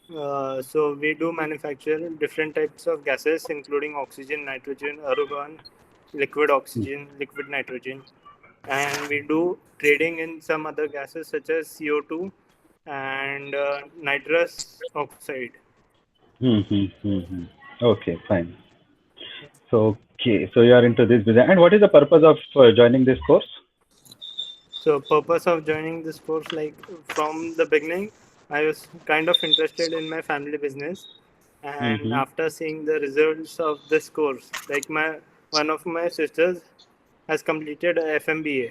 So we do manufacture different types of gases, including oxygen, nitrogen, argon, liquid oxygen, liquid nitrogen, and we do trading in some other gases such as CO2 and nitrous oxide. Okay, fine. So, okay, so you are into this business. And what is the purpose of joining this course? So purpose of joining this course, like from the beginning, I was kind of interested in my family business, and Mm-hmm. after seeing the results of this course, like my one of my sisters has completed a FMBA,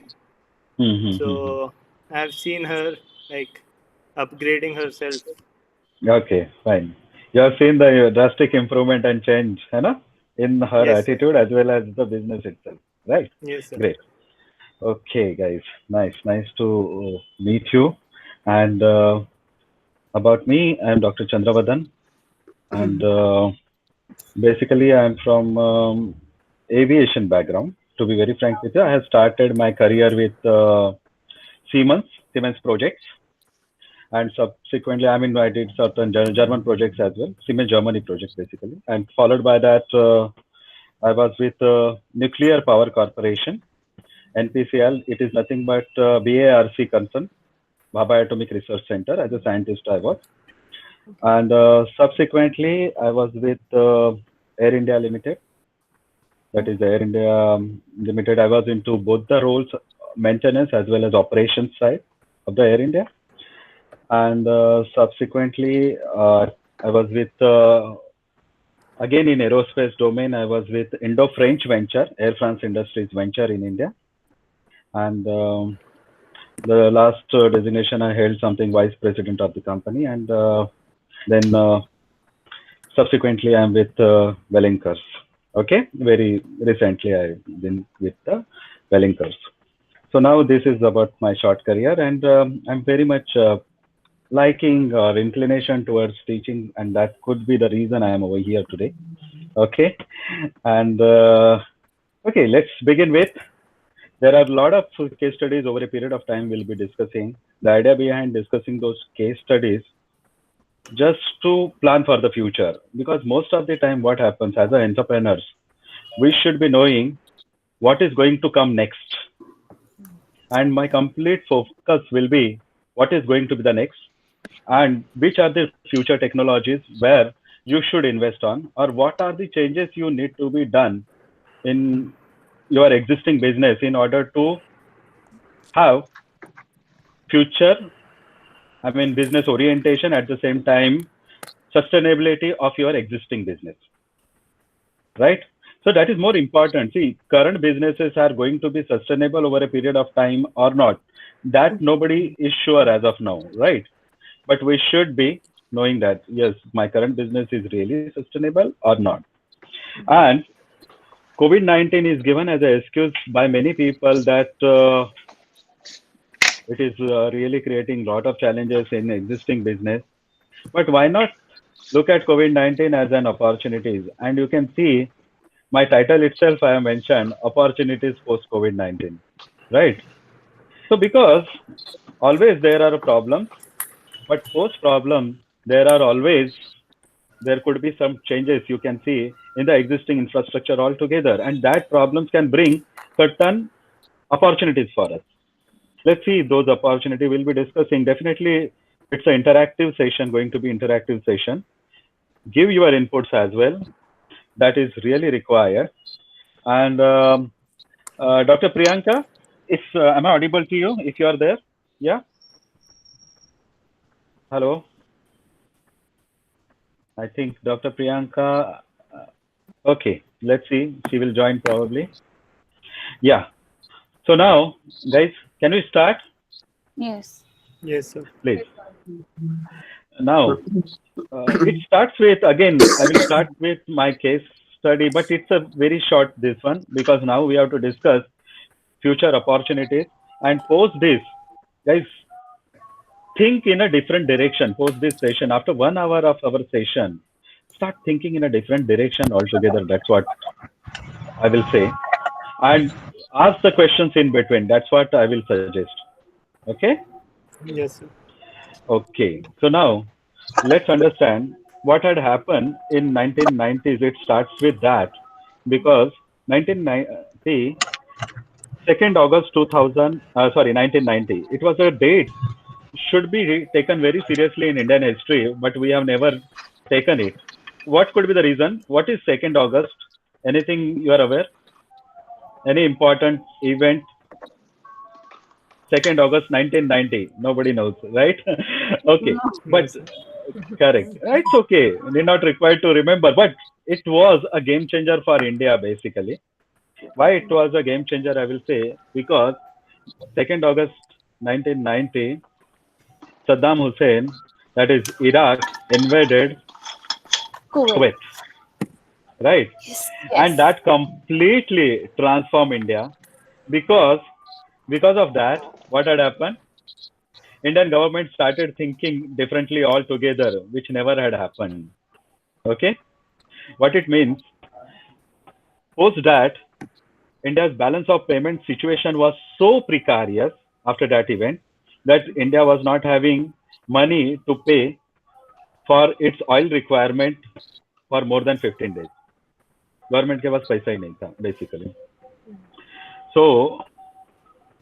Mm-hmm. so I've seen her like upgrading herself. Okay, fine. You have seen the drastic improvement and change, you know, in her Yes, sir. attitude as well as the business itself, right? Yes, sir. Great. Okay, guys, nice to meet you. And about me, I'm Dr. Chandravardhan, and basically I'm from aviation background. To be very frank with you, I have started my career with Siemens, Siemens projects, and subsequently, I mean, I did certain German projects as well, Siemens Germany project basically, and followed by that, I was with Nuclear Power Corporation, NPCL. It is nothing but BARC concern, Bhabha Atomic Research Center. As a scientist, I was, and subsequently, I was with Air India Limited. That is Air India Limited. I was into both the roles, maintenance as well as operations side of the Air India, and subsequently, I was with again in aerospace domain. I was with Indo-French venture, Air France Industries venture in India, and the last designation I held something vice president of the company, and then subsequently I'm with Wellinkers. Okay, very recently I've been with the Wellinkers. So now this is about my short career, and I'm very much liking or inclination towards teaching, and that could be the reason I am over here today. Okay, and okay, let's begin with. There are a lot of case studies over a period of time we'll be discussing. The idea behind discussing those case studies just to plan for the future, because most of the time what happens as entrepreneurs, we should be knowing what is going to come next, and my complete focus will be what is going to be the next and which are the future technologies where you should invest on, or what are the changes you need to be done in your existing business in order to have future, I mean business orientation, at the same time sustainability of your existing business, right? So that is more important. See, current businesses are going to be sustainable over a period of time or not, that nobody is sure as of now, right? But we should be knowing that yes, my current business is really sustainable or not. And COVID-19 is given as an excuse by many people that it is really creating a lot of challenges in existing business. But why not look at COVID-19 as an opportunity? And you can see my title itself, I have mentioned opportunities post COVID-19, right? So because always there are problems, but post problem, there are always, there could be some changes you can see in the existing infrastructure altogether, and that problems can bring certain opportunities for us. Let's see those opportunity we'll be discussing. Definitely, it's an interactive session, going to be interactive session. Give your inputs as well. That is really required. And Dr. Priyanka, if am I audible to you? If you are there, yeah. Hello. I think Dr. Priyanka. Okay, let's see. She will join probably. Yeah. So now, guys, can we start, Yes. Yes, sir. please? Now, it starts with, again, I will start with my case study, but it's a very short this one, because now we have to discuss future opportunities. And post this, guys, think in a different direction. Post this session, after 1 hour of our session, start thinking in a different direction altogether. That's what I will say. And ask the questions in between. That's what I will suggest. Okay. Yes, sir. Okay. So now, let's understand what had happened in 1990s. It starts with that because 1990, 2nd August 2000, sorry, 1990. It was a date should be taken very seriously in Indian history, but we have never taken it. What could be the reason? What is 2nd August? Anything you are aware? Any important event? 2nd August 1990. Nobody knows, right? Okay, No. but No, sir. correct. It's okay. We're not required to remember, but it was a game changer for India basically. Why it was a game changer, I will say, because 2nd August 1990, Saddam Hussein, that is Iraq, invaded Kuwait. Kuwait, right? Yes. And Yes. that completely transformed India because of that, what had happened? Indian government started thinking differently altogether, which never had happened. Okay, what it means? Post that, India's balance of payment situation was so precarious after that event that India was not having money to pay for its oil requirement for more than 15 days. Government के पास पैसा ही नहीं था basically. So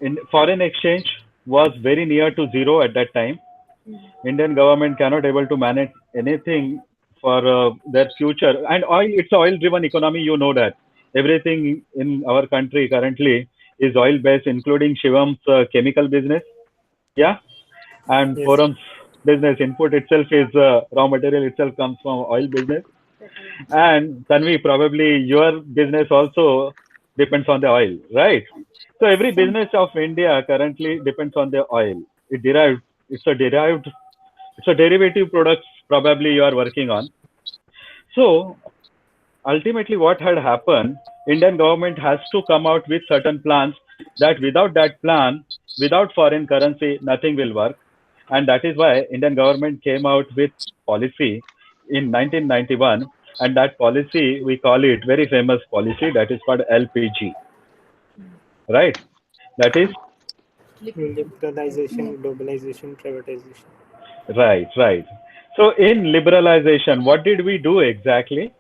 in foreign exchange was very near to zero at that time. Indian government cannot able to manage anything for their future. And oil, it's an oil driven economy, you know that. Everything in our country currently is oil based, including Shivam's chemical business. Yeah. And Yes, sir. Forum's business input itself is raw material itself comes from oil business. And Tanvi, probably your business also depends on the oil, right? So every business of India currently depends on the oil. It derived, it's a derived, it's a derivative products probably you are working on. So ultimately what had happened, Indian government has to come out with certain plans that without that plan, without foreign currency, nothing will work. And that is why Indian government came out with policy in 1991. And that policy, we call it very famous policy that is called LPG, right? That is Liberalization, globalization, privatization. right, right. So in liberalization, what did we do exactly?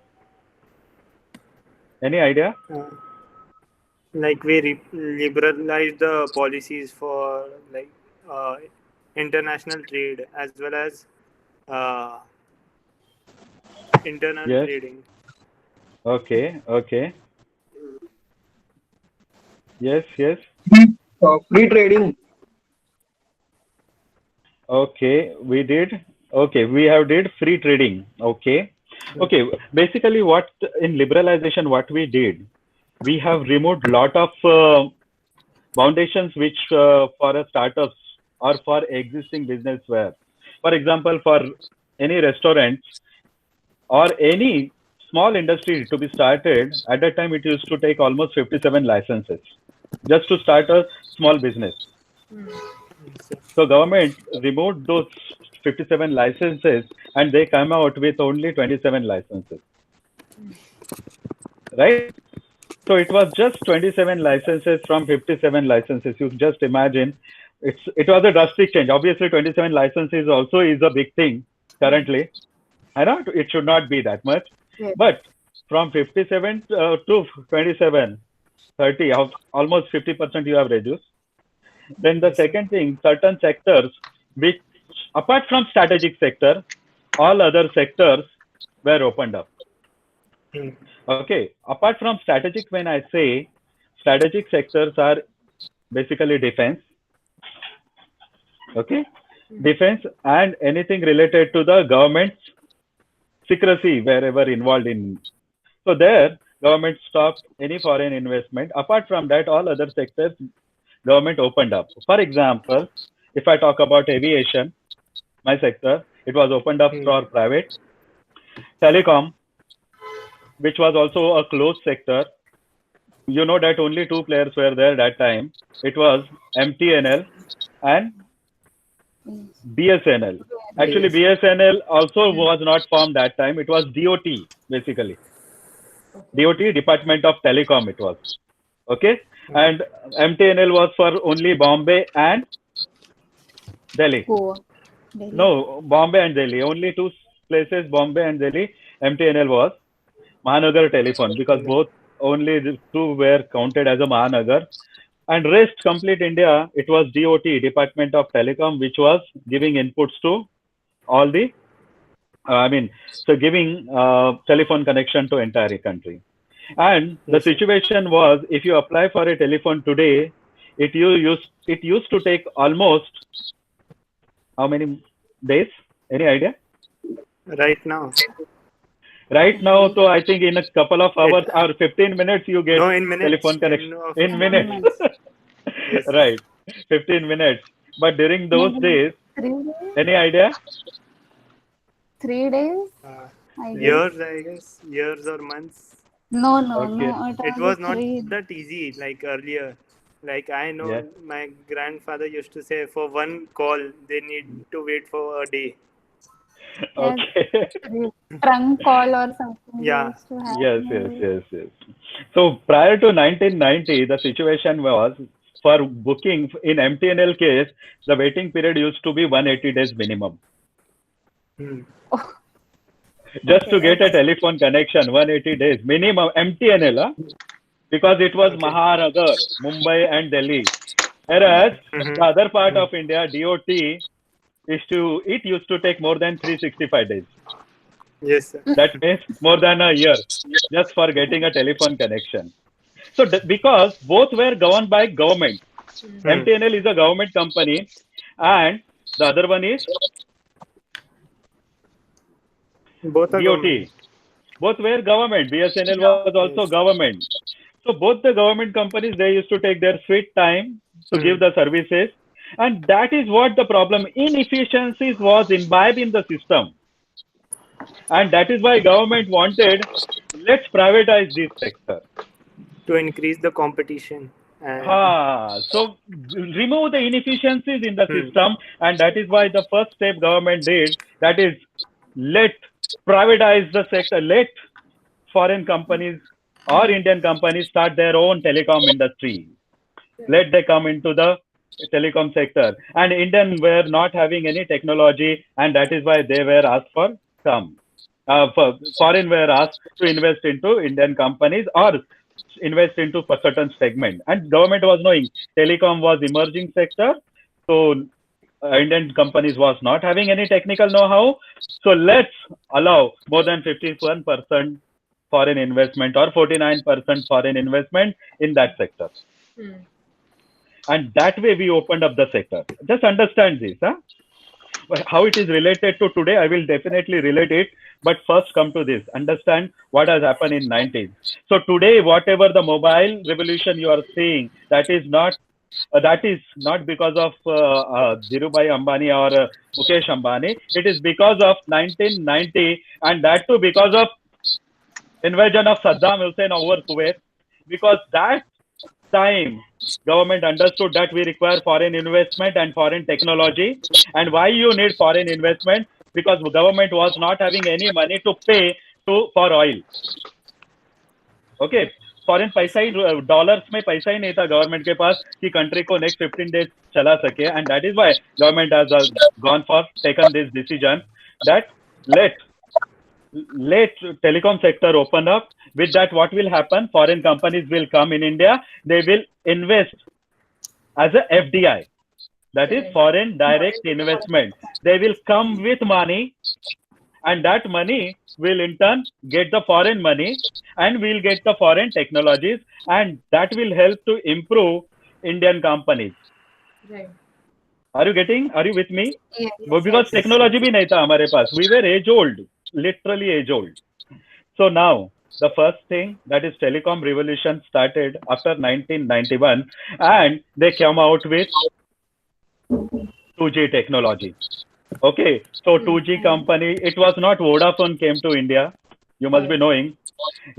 Any idea? Uh, like we liberalize the policies for like uh, international trade as well as uh, internal Yes. trading. Okay. Okay. Yes. Yes. Free trading. Okay. We did. Okay. We have did free trading. Okay. Okay. Basically, what in liberalization, what we did, we have removed lot of foundations which for a startups or for existing business were. For example, for any restaurants or any small industry to be started, at that time it used to take almost 57 licenses just to start a small business. Yes, sir. So government removed those 57 licenses and they come out with only 27 licenses, right? So it was just 27 licenses from 57 licenses. You just imagine, it was a drastic change. Obviously, 27 licenses also is a big thing currently. I know it should not be that much, Yes. but from 57 to 27, 30, almost 50% you have reduced. Then the Yes, sir. second thing, certain sectors which, apart from strategic sector, all other sectors were opened up. Hmm. Okay, apart from strategic, when I say strategic sectors are basically defense, okay, defense and anything related to the government's secrecy wherever involved in. So there, government stopped any foreign investment. Apart from that, all other sectors, government opened up. For example, if I talk about aviation, my sector, it was opened up Hmm. for private. Telecom, which was also a closed sector, you know that only two players were there that time. It was MTNL and BSNL. Actually, Yes. BSNL also was not formed that time. It was DOT, basically. DOT, Department of Telecom, it was. Okay. And MTNL was for only Bombay and Delhi. Goa. Delhi. No, Bombay and Delhi. Only two places, Bombay and Delhi, MTNL was Mahanagar Telephone, because both only the two were counted as a Mahanagar. And rest complete India, it was DOT, Department of Telecom, which was giving inputs to all the, I mean, so giving telephone connection to entire country. And the Yes, sir. situation was, if you apply for a telephone today, it used to take almost how many days? Any idea? Right now, Right now, so I think in a couple of it hours or 15 minutes, you get no in minutes, telephone connection. in In 15 1 minutes. month. minutes. Yes, sir. Right. 15 minutes. But during those Maybe days, 3 days. any idea? 3 days, Uh, I guess. Years, I guess, years or months. No, no, Okay. no. It It was was not three. that easy like earlier. Like I Yeah. know my grandfather used to say for one call they need to wait for a day. Yes, Okay. three. Trunk call or something we Yeah. used to have Yes, yes, maybe. yes, yes. So prior to 1990, the situation was for booking in MTNL case, the waiting period used to be 180 days minimum. Hmm. Oh, Just to okay, get a okay. telephone connection, 180 days minimum MTNL, because it was Okay. Mahanagar, Mumbai and Delhi. Whereas the other part Hmm. of India, DOT, it used to take more than 365 days. Yes, sir. That means more than a year just for getting a telephone connection. So because both were governed by government, Hmm. MTNL is a government company, and the other one is Both are government. DOT. Both were government. BSNL Yeah. was also Yes. government. So both the government companies, they used to take their sweet time to Hmm. give the services, and that is what the problem. Inefficiencies was imbibed in the system, and that is why government wanted, let's privatize this sector. To increase the competition and So remove the inefficiencies in the hmm. system, and that is why the first step government did, that is, let privatize the sector, let foreign companies or Indian companies start their own telecom industry. Let they come into the telecom sector. And Indian were not having any technology, and that is why they were asked for some. Foreign were asked to invest into Indian companies or invest into a certain segment. And government was knowing telecom was emerging sector, so Indian companies was not having any technical know-how. So let's allow more than 51% foreign investment or 49% foreign investment in that sector. And that way we opened up the sector. Just understand this. Huh? How it is related to today, I will definitely relate it. But first come to this. Understand what has happened in 90s. So today, whatever the mobile revolution you are seeing, that is not because of Dhirubhai Ambani or Mukesh Ambani. It is because of 1990, and that too because of invasion of Saddam Hussein over Kuwait. Because that time government understood that we require foreign investment and foreign technology. And why you need foreign investment? Because government was not having any money to pay for oil. Okay foreign पैसा ही dollars में पैसा ही नहीं था government के पास कि country को next 15 days चला सके and that is why government has gone for taken this decision that let telecom sector open up. With that, what will happen? Foreign companies will come in India. They will invest as a FDI, that is foreign direct investment. They will come with money, and that money will in turn get the foreign money, and we'll get the foreign technologies, and that will help to improve Indian companies. Right. Are you getting? Are you with me? Yes. Because Yes. technology भी नहीं था हमारे पास. We were age old, literally age old. So now the first thing, that is telecom revolution, started after 1991, and they came out with 2G technology. Okay, so 2G company, it was not Vodafone came to India. You must be knowing.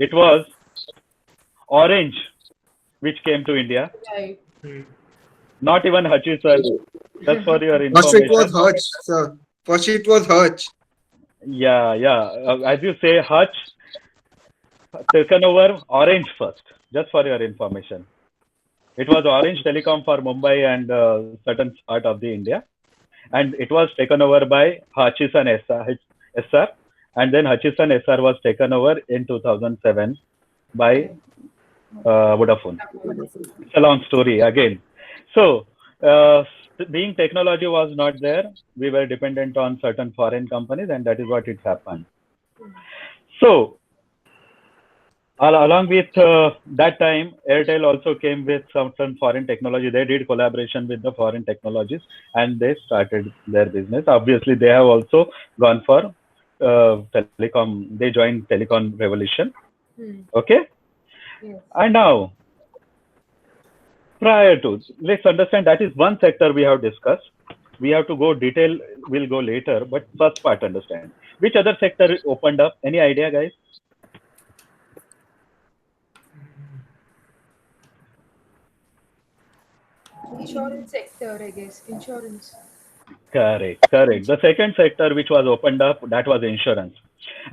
It was Orange which came to India. Right. Hmm. Not even Hutchison. Just for your First it was information. Hutch, sir. First it was Hutch. Yeah. As you say, Hutch taken over Orange first. Just for your information. It was Orange Telecom for Mumbai and certain part of the India. and it was taken over by Hutchison SR, and then Hutchison SR was taken over in 2007 by Vodafone. It's a long story again. So, being technology was not there, we were dependent on certain foreign companies, and that is what it happened. So, along with that time, Airtel also came with some foreign technology. They did collaboration with the foreign technologies, and they started their business. Obviously, they have also gone for telecom. They joined telecom revolution. Okay, Yes. and now prior to, let's understand that is one sector we have discussed. We have to go detail. We'll go later, but first part understand. Which other sector opened up? Any idea, guys? Insurance sector, I guess. Insurance. Correct. The second sector which was opened up, that was insurance.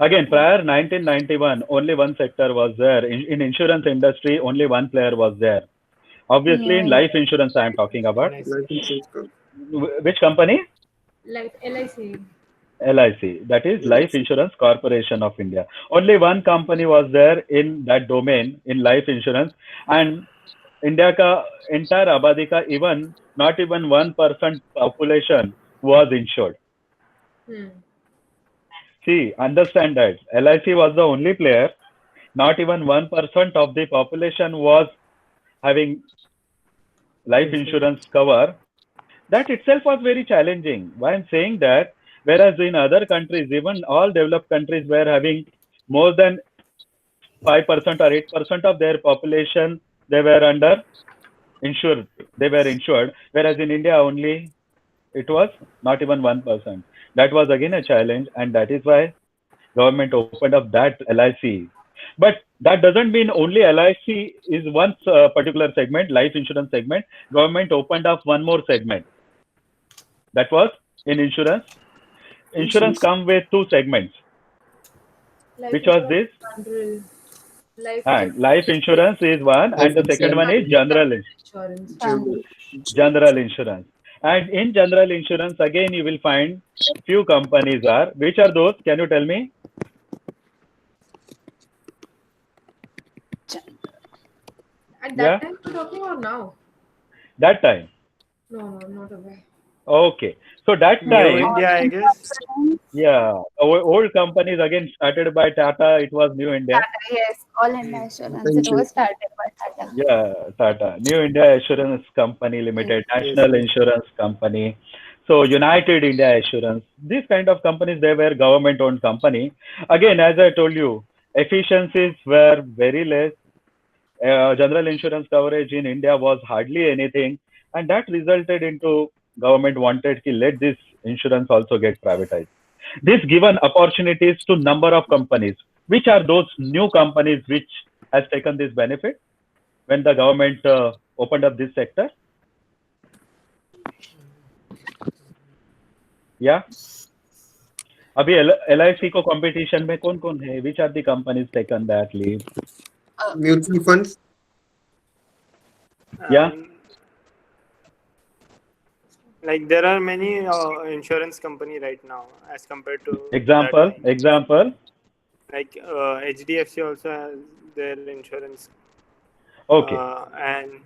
Again, prior 1991, only one sector was there. In insurance industry, only one player was there. Obviously, in life insurance, I am talking about. Life insurance company. Which company? Like LIC. LIC. That is Life Insurance Corporation of India. Only one company was there in that domain, in life insurance. And India ka entire abadi ka even not even 1% population was insured. See, understand that LIC was the only player. Not even 1% of the population was having life insurance cover. That itself was very challenging. Why I'm saying that, whereas in other countries, even all developed countries were having more than 5% or 8% of their population, they were insured. They were insured, whereas in India only it was not even 1%. That was again a challenge, and that is why government opened up that LIC. But that doesn't mean only LIC is one particular segment, life insurance segment. Government opened up one more segment. That was in insurance. Insurance come with two segments. Which was this? Life insurance is one, and the second one is general insurance. General insurance. And in general insurance, again, you will find few companies are. Which are those? Can you tell me? At that time you're talking or now? That time. No, not aware. Okay. So that time, New India, I guess. yeah, old companies again started by Tata. It was New India. Tata, yes, all India Insurance. It was started by Tata. Yeah, Tata. New India Assurance Company Limited, National Insurance Company. So United India Assurance. These kind of companies, they were government-owned company. Again, as I told you, efficiencies were very less. General insurance coverage in India was hardly anything, and that resulted into government wanted to let this insurance also get privatized. This given opportunities to number of companies. Which are those new companies which has taken this benefit when the government opened up this sector? Yeah. अभी LIC को competition में कौन-कौन है? Which are the companies taken that lead? Mutual funds. Yeah. Like there are many insurance company right now as compared to Example. Like HDFC also has their insurance. Okay. And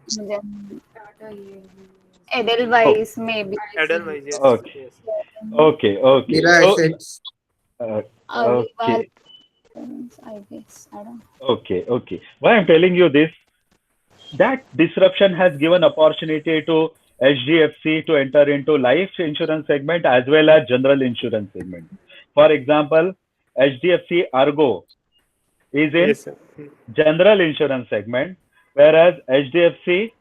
Edelweiss, maybe. Edelweiss, yes. Okay. Yes. Okay. Mira Assets. Okay. I guess. I don't know. Okay. Why I'm telling you this? That disruption has given opportunity to HDFC to enter into life insurance segment as well as general insurance segment. For example, HDFC Argo is in general insurance segment, whereas HDFC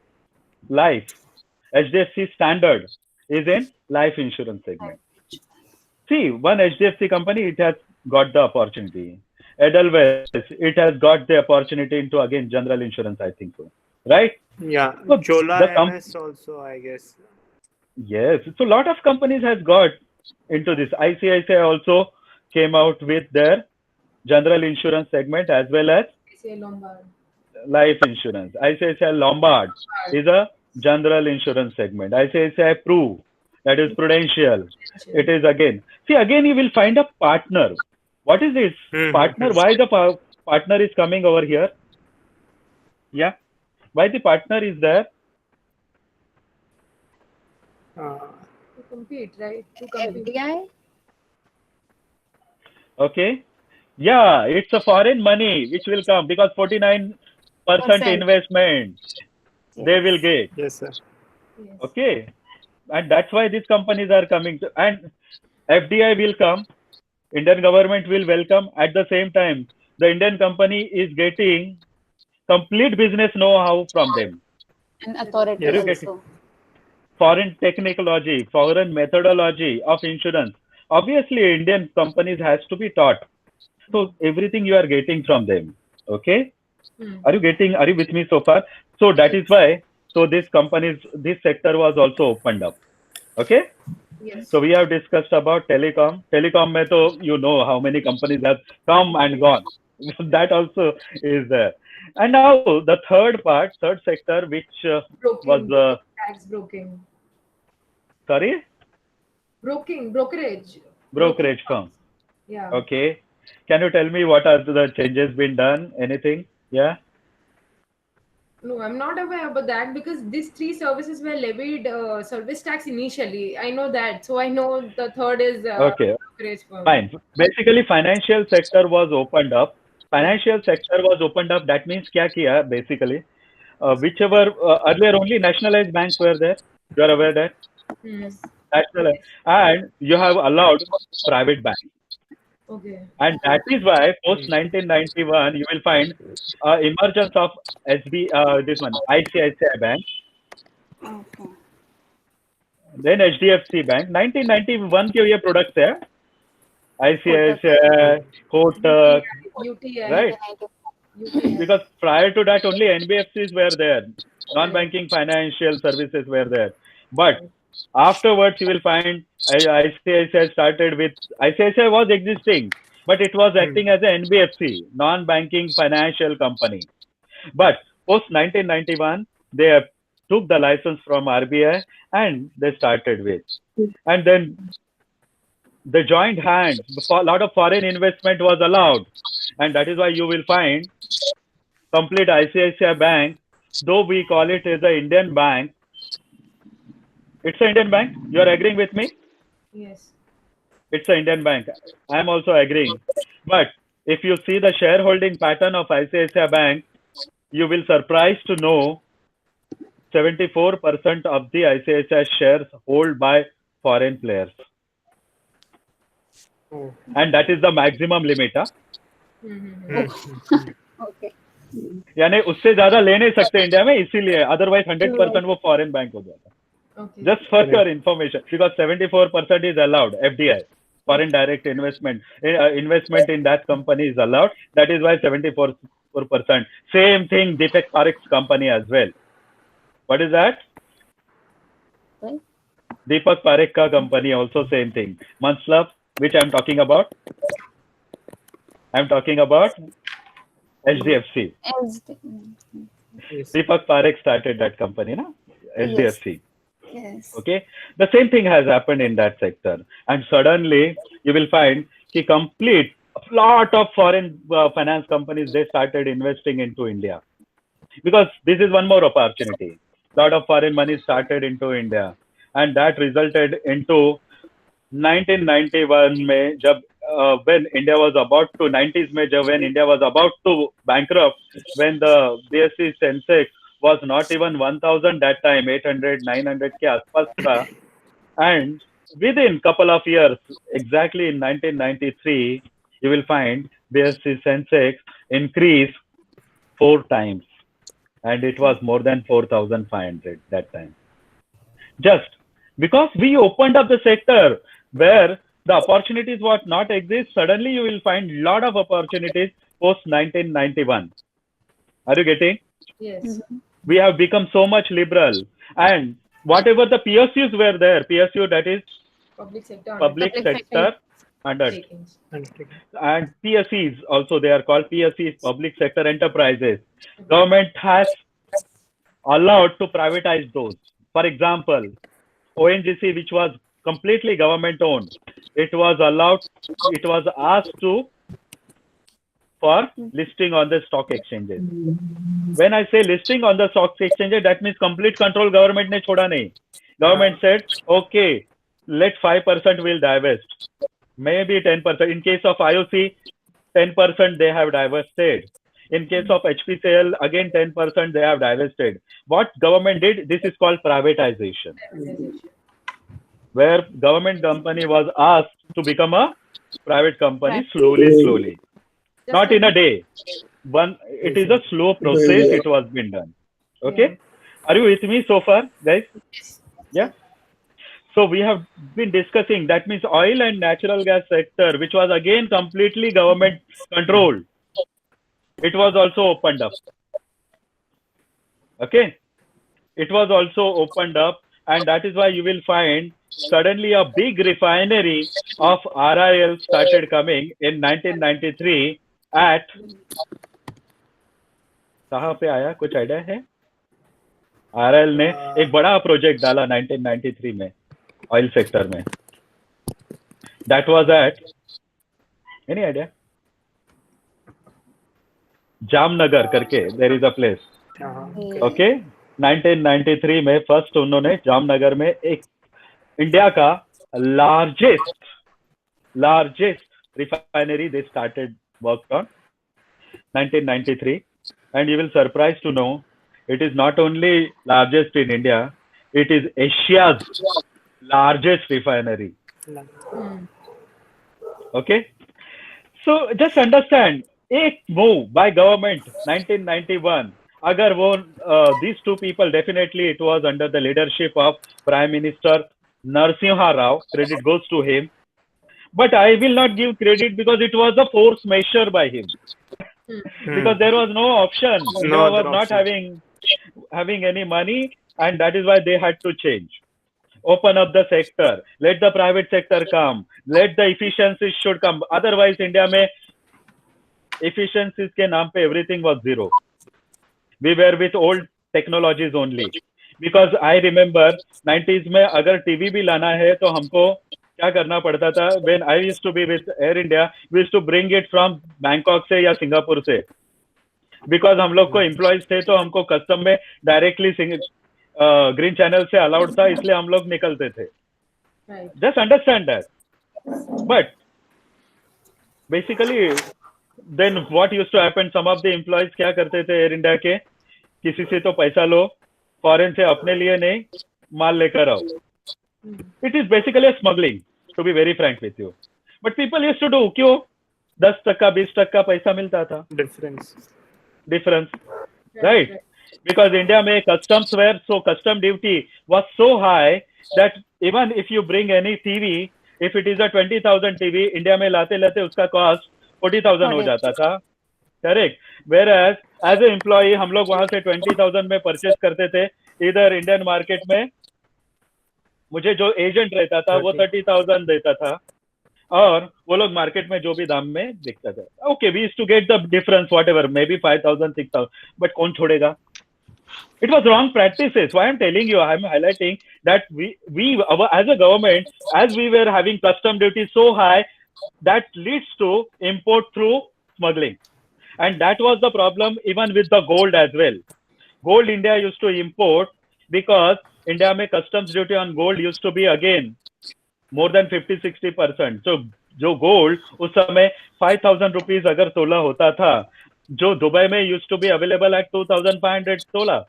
Standard is in life insurance segment. See, one HDFC company, it has got the opportunity. Edelweiss, it has got the opportunity into again general insurance, I think so. Right? Yeah. So Chola MS also, I guess. Yes. So a lot of companies has got into this. ICICI also came out with their general insurance segment as well as life insurance. ICICI Lombard is a general insurance segment. ICICI Pru That is Prudential. It is again. See, again you will find a partner. What is this partner? Why the partner is coming over here? Yeah. Why the partner is there? To compete, right? To compete. FDI? Okay. Yeah, it's a foreign money which will come because 49% investment they will get. Yes, sir. Yes. Okay. And that's why these companies are coming. And FDI will come. Indian government will welcome. At the same time, the Indian company is getting complete business know-how from them. And authority Are you getting also. foreign technology, foreign methodology of insurance? Obviously, Indian companies has to be taught. So everything you are getting from them. Okay. Are you with me so far? So that is why, so this sector was also opened up. Okay. Yes. So we have discussed about telecom. Telecom mein to you know how many companies have come and gone. That also is there. And now the third sector, which was Broking. Tax broking. sorry, Brokerage. brokerage firm. Yeah. Okay. Can you tell me what are the changes been done? Anything? Yeah. No, I'm not aware about that because these three services were levied service tax initially. I know that. So I know the third is Okay. brokerage firm. Fine. Basically, financial sector was opened up. Yeah. Financial sector was opened up. That means kya kiya basically? Whichever earlier only nationalized banks were there. You are aware that Yes. national, and you have allowed private banks. Okay. And that is why post 1991 you will find emergence of this one ICICI Bank, Okay. then HDFC Bank. 1991 के ये products है Kotak. ICICI, Kotak, UTI. right? UTI. Because prior to that only NBFCs were there, non-banking financial services were there. But afterwards you will find ICICI started with ICICI was existing, but it was acting as an NBFC, non-banking financial company. But post 1991 they took the license from RBI and they started with, and then the joint hands, a lot of foreign investment was allowed, and that is why you will find complete ICICI Bank, though we call it as an Indian bank, it's an Indian bank. You are agreeing with me? Yes. It's an Indian bank. I am also agreeing. But if you see the shareholding pattern of ICICI Bank, you will surprised to know 74% of the ICICI shares held by foreign players. And that is the maximum limit. Okay. यानी उससे ज्यादा ले नहीं सकते India में, इसीलिए otherwise 100% वो foreign bank हो जाता. Okay. Just for your information, because 74% is allowed FDI, foreign direct investment. Investment in that company is allowed. That is why 74%. Same thing Deepak Parekh's company as well. What is that? Well, Deepak Parekh ka company also same thing. Manslav, which I am talking about. I am talking about HDFC. yes. Deepak Parekh started that company, na? HDFC. Yes. Okay, the same thing has happened in that sector, and suddenly you will find कि complete a lot of foreign finance companies they started investing into India, because this is one more opportunity. Lot of foreign money started into India, and that resulted into 1991 में जब when India was about to 90s में जब when India was about to bankrupt, when the BSE Sensex was not even 1000 that time, 800 900 के आसपास था, and within couple of years, exactly in 1993, you will find BSE Sensex increased 4 times, and it was more than 4500 that time. Just because we opened up the sector where the opportunities what not exist, suddenly you will find lot of opportunities post 1991. Are you getting? Yes. We have become so much liberal, and whatever the PSUs were there, PSU, that is Public sector. public sector undertakings. and PSEs also, they are called PSEs, public sector enterprises. Government has allowed to privatize those. For example, ONGC, which was completely government owned, it was asked for listing on the stock exchanges. When I say listing on the stock exchanges, that means complete control government ne choda nahi. Government said, okay, let 5% will divest, maybe 10%. In case of IOC, 10% they have divested. In case of HPCL, again 10% they have divested. What government did, this is called privatization, where government company was asked to become a private company slowly. Not in a day. It is a slow process. It was been done. Okay. Are you with me so far, guys? Yeah. So we have been discussing, that means oil and natural gas sector, which was again completely government controlled. It was also opened up. Okay. It was also opened up, and that is why you will find suddenly a big refinery of RIL started coming in 1993 at कहाँ पे आया, कुछ idea है? RIL ने एक बड़ा project डाला 1993 में ऑयल सेक्टर में. That was at, any idea? Jamnagar करके, there is a place. Okay, 1993 में फर्स्ट उन्होंने जामनगर में एक इंडिया का largest refinery they started worked on 1993, and you will surprised to know it is not only largest in India, it is Asia's largest refinery. Okay, so just understand, एक move by government 1991, agar wo these two people, definitely it was under the leadership of Prime Minister Narasimha Rao, credit goes to him, but I will not give credit because it was a force measure by him. Because there was no option. They were not having any money, and that is why they had to change. Open up the sector, let the private sector come, let the efficiencies should come. Otherwise, India mein efficiencies ke naam pe everything was zero. We were with old technologies only. Because I remember 90s में अगर TV भी लाना है तो हमको क्या करना पड़ता था? When I used to be with Air India, we used to bring it from Bangkok से या सिंगापुर से. Because हम लोग को एम्प्लॉयज थे तो हमको कस्टम में डायरेक्टली ग्रीन चैनल से अलाउड था, इसलिए हम लोग निकलते थे. Just understand that. But basically, then what used to happen? Some of the employees क्या करते थे एयर इंडिया के, किसी से तो पैसा लो, फॉरेन से अपने लिए नहीं, माल लेकर आओ. It is basically a smuggling, to be very frank with you. But people used to do, क्यों? 10% 20% पैसा मिलता था. Difference, right? Because India में customs were, so custom duty was so high that even if you bring any TV, if it is a 20,000 TV, India में लाते लाते उसका cost 40,000 हो जाता था. Correct. Whereas as an employee हम लोग वहां से 20,000 में purchase करते थे. इधर इंडियन मार्केट में मुझे जो एजेंट रहता था वो 30,000 देता था, और वो लोग मार्केट में जो भी दाम में बिकता था. Okay, we used to get the difference, whatever, may be 5,000 6,000, but कौन छोड़ेगा? It was wrong practices. Why I'm telling you, I'm highlighting that as a government, as we were having custom duty so high, that leads to import through smuggling. And that was the problem even with the gold as well. Gold India used to import because India में customs duty on gold used to be again more than 50-60%. So जो gold उस समय 5,000 rupees अगर तोला होता था, जो Dubai में used to be available at 2,500 तोला,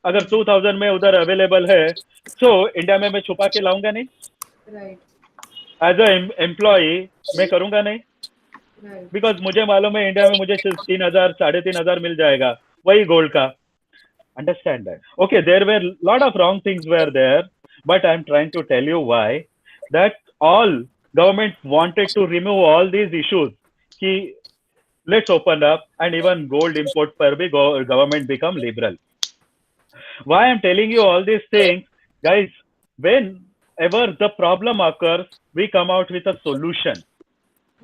अगर 2,000 में उधर available है, so इंडिया में मैं छुपा के लाऊंगा नहीं. Right. As a employee मैं करूंगा नहीं. Right. Because मुझे मालूम है इंडिया में मुझे 3,000 3,500 मिल जाएगा वही गोल्ड का. Understand that. Okay, there were a lot of wrong things were there, but I'm trying to tell you why. That all government wanted to remove all these issues. Ki, let's open up, and even gold import per bhi government become liberal. Why I'm telling you all these things, guys? Whenever the problem occurs, we come out with a solution.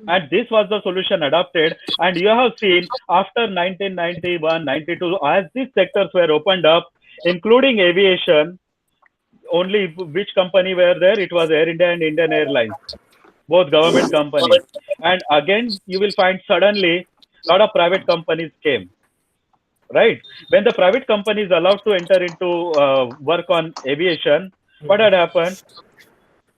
And this was the solution adopted, and you have seen after 1991, 92, as these sectors were opened up, including aviation, only which company were there? It was Air India and Indian Airlines, both government companies. And again, you will find suddenly a lot of private companies came, right? When the private companies allowed to enter into work on aviation, what had happened?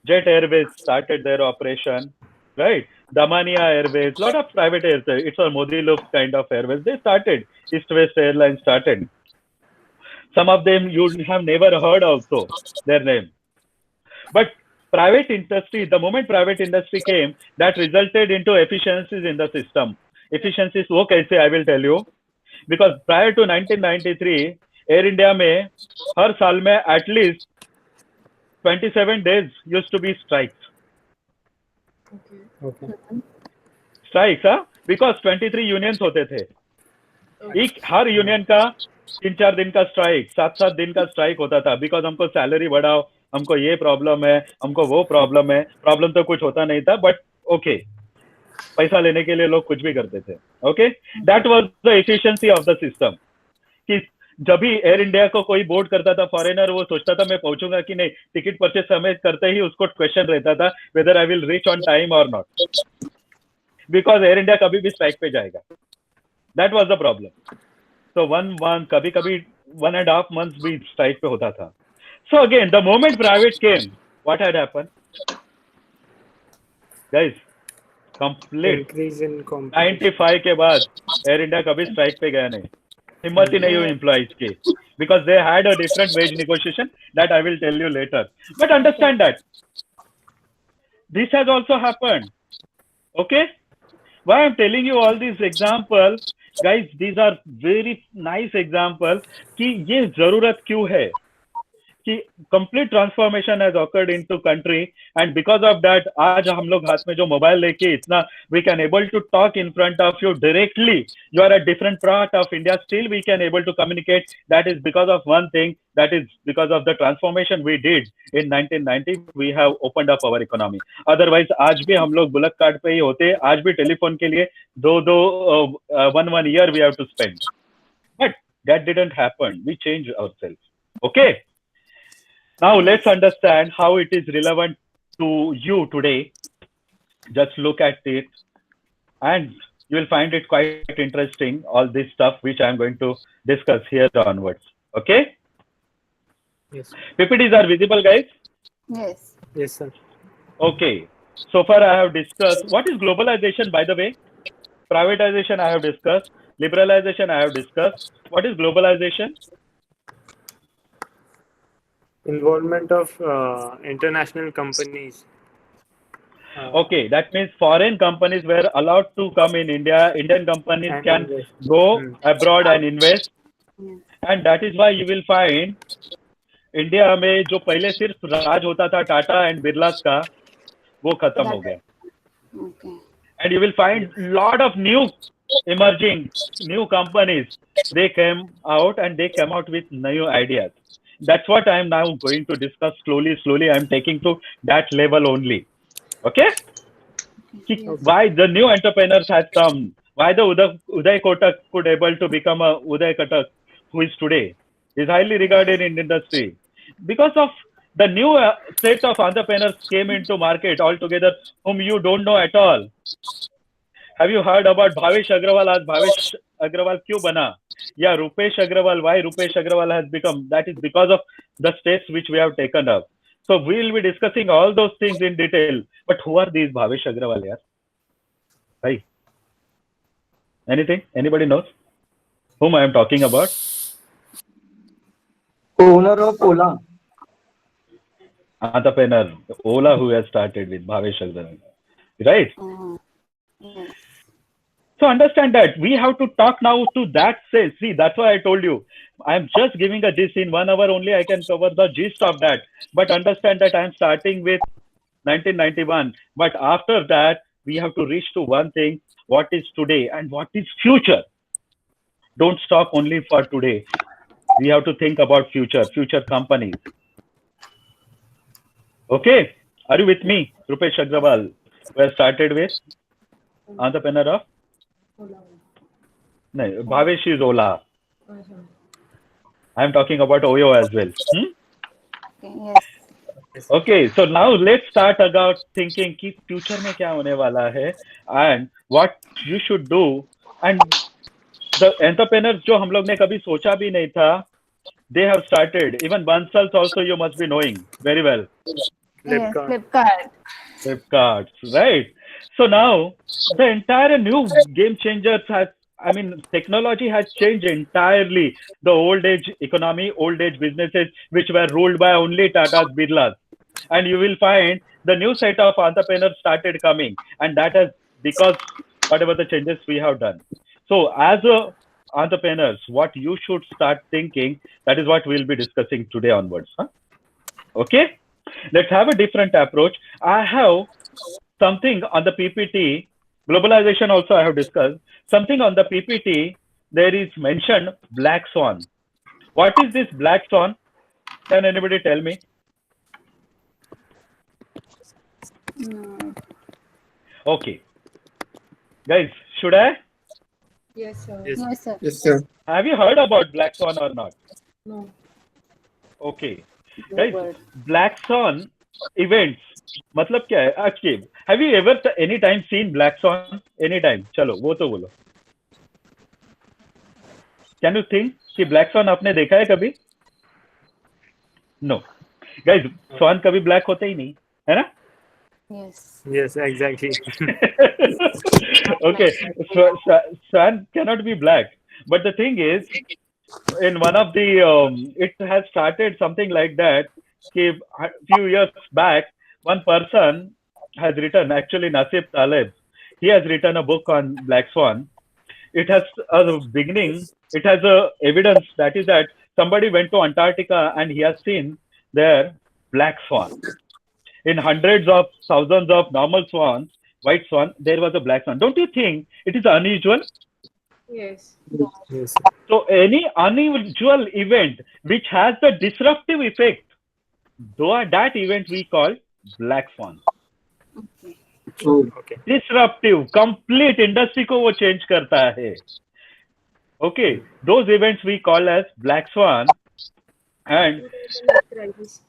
Jet Airways started their operation, right? Damania Airways, lot of private airways. It's a Modi Loop kind of airways. They started. East West Airlines started. Some of them you have never heard also their name. But private industry, the moment private industry came, that resulted into efficiencies in the system. Efficiencies, wo kaise, I will tell you. Because prior to 1993, Air India में हर साल में at least 27 days used to be strikes. Okay. Strikes, हाँ? Because 23 unions होते थे. एक हर union का 3-4 दिन का स्ट्राइक, 7-7 दिन का स्ट्राइक होता था. बिकॉज हमको सैलरी बढ़ाओ, हमको ये प्रॉब्लम है, हमको वो प्रॉब्लम है. प्रॉब्लम तो कुछ होता नहीं था, बट ओके, पैसा लेने के लिए लोग कुछ भी करते थे. Okay, that was the efficiency of the system. कि जब भी एयर इंडिया को कोई बोर्ड करता था फॉरेनर, वो सोचता था मैं पहुंचूंगा कि नहीं. टिकट परचेस समय करते ही उसको क्वेश्चन रहता था whether I will reach on time और नॉट, बिकॉज एयर इंडिया कभी भी स्ट्राइक पे जाएगा. That was the problem. So 1 month, कभी कभी 1.5 months भी स्ट्राइक पे होता था. So again, the moment private came, what had happened? Guys, complete Increase in competition. 95 के बाद एयर इंडिया कभी स्ट्राइक पे गया नहीं. हिम्मत ही नहीं हुई एम्प्लॉइज की, because they had a different wage negotiation that I will tell you later. But understand that this has also happened. Okay? Why I'm telling you all these examples, guys, these are very nice examples कि ये जरूरत क्यों है कि complete transformation has occurred into country, and because of that आज हम लोग हाथ में जो मोबाइल लेके इतना we can able to talk in front of you directly. You are a different part of India, still we can able to communicate. That is because of one thing, that is because of the transformation we did in 1990. We have opened up our economy. Otherwise आज भी हम लोग bullock card पे ही होते. आज भी telephone के लिए one year we have to spend. But that didn't happen. We changed ourselves. Okay. Now let's understand how it is relevant to you today. Just look at it and you will find it quite interesting, all this stuff which I am going to discuss here onwards. Okay? Yes. PPTs are visible, guys? Yes. Yes, sir. Okay. So far I have discussed what is globalization, by the way. Privatization I have discussed. Liberalization I have discussed. What is globalization? Involvement of international companies. Okay, that means foreign companies were allowed to come in India. Indian companies And can invest. go abroad and invest, and that is why you will find India में जो पहले सिर्फ राज होता था Tata and बिरलास का, वो खत्म हो गया. Okay. And you will find lot of new emerging new companies. They came out and they came out with new ideas. That's what I am now going to discuss slowly. I am taking to that level only. Okay? Why the new entrepreneurs has come? Why the Uday Kotak could able to become a Uday Kotak who is today is highly regarded in industry because of the new set of entrepreneurs came into market altogether whom you don't know at all. Have you heard about Bhavesh Agrawal? As Bhavesh Agrawal क्यों बना? Yeah, Rupesh Agrawal. Why Rupesh Agrawal has become? That is because of the steps which we have taken up. So we will be discussing all those things in detail. But who are these Bhavesh Agrawal? Yeah, right? Anything? Anybody knows whom I am talking about? Owner of Ola. Entrepreneur, Ola, who has started with Bhavesh Agrawal, right? Yes. So understand that we have to talk now to that sales. See, that's why I told you. I am just giving a gist in 1 hour only. I can cover the gist of that. But understand that I am starting with 1991. But after that, we have to reach to one thing: what is today and what is future. Don't stop only for today. We have to think about future companies. Okay, are you with me? Rupesh Agrawal, who has started with entrepreneur of? No, Bhavesh is Ola. I am talking about Oyo as well. Okay. Yes. Okay, so now let's start about thinking कि future में क्या होने वाला है and what you should do and the entrepreneurs जो हम लोग ने कभी सोचा भी नहीं था, they have started. Even oneself also you must be knowing very well. Yes. Flipkart. Flipkart. Flipkart, right? So now the entire new game changers has, I mean, technology has changed entirely the old age economy, old age businesses, which were ruled by only Tata's, Birlas. And you will find the new set of entrepreneurs started coming. And that is because whatever the changes we have done. So as a entrepreneurs, what you should start thinking, that is what we'll be discussing today onwards. Huh? Okay? Let's have a different approach. I have something on the PPT. Globalization also I have discussed. Something on the PPT, there is mentioned Black Swan. What is this Black Swan? Can anybody tell me? No. Okay. Guys, should I? Yes, sir. Yes. Yes, sir. Yes, sir. Have you heard about Black Swan or not? No. Okay. No Guys, word. Black Swan events. मतलब क्या है? Okay. Have you ever any time seen Black Swan? Any time? चलो, वो तो बोलो. Can you think कि Black Swan आपने देखा है कभी? No. Guys, Swan कभी black होता ही नहीं, है ना? Yes. Yes, exactly. Okay, Swan cannot be black. But the thing is, in one of the, it has started something like that. A few years back, one person has written, actually Nasib Taleb, he has written a book on Black Swan. It has a beginning, it has a evidence that is that somebody went to Antarctica and he has seen there Black Swan. In hundreds of thousands of normal swans, white swan, there was a black swan. Don't you think it is unusual? Yes. Yes. So any unusual event which has the disruptive effect, though that event we call black swan. Okay. Oh, Okay. Disruptive, complete industry को वो change करता है. Okay, those events we call as black swan, and 2008 crisis.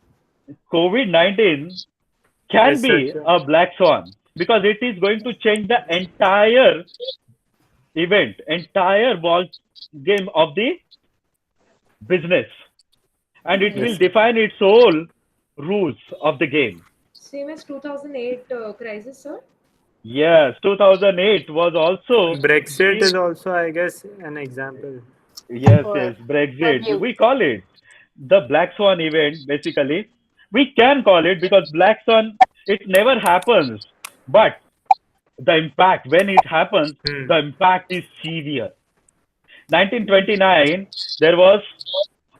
COVID-19 can Yes, be sir. a black swan because it is going to change the entire event, entire ball game of the business, and it will define its whole rules of the game. Same as 2008 crisis, sir. Yes, 2008 was also Brexit is also, I guess, an example. yes, For- yes, Brexit. for you. We call it the Black Swan event. Basically, we can call it because Black Swan it never happens, but the impact when it happens, the impact is severe. 1929, there was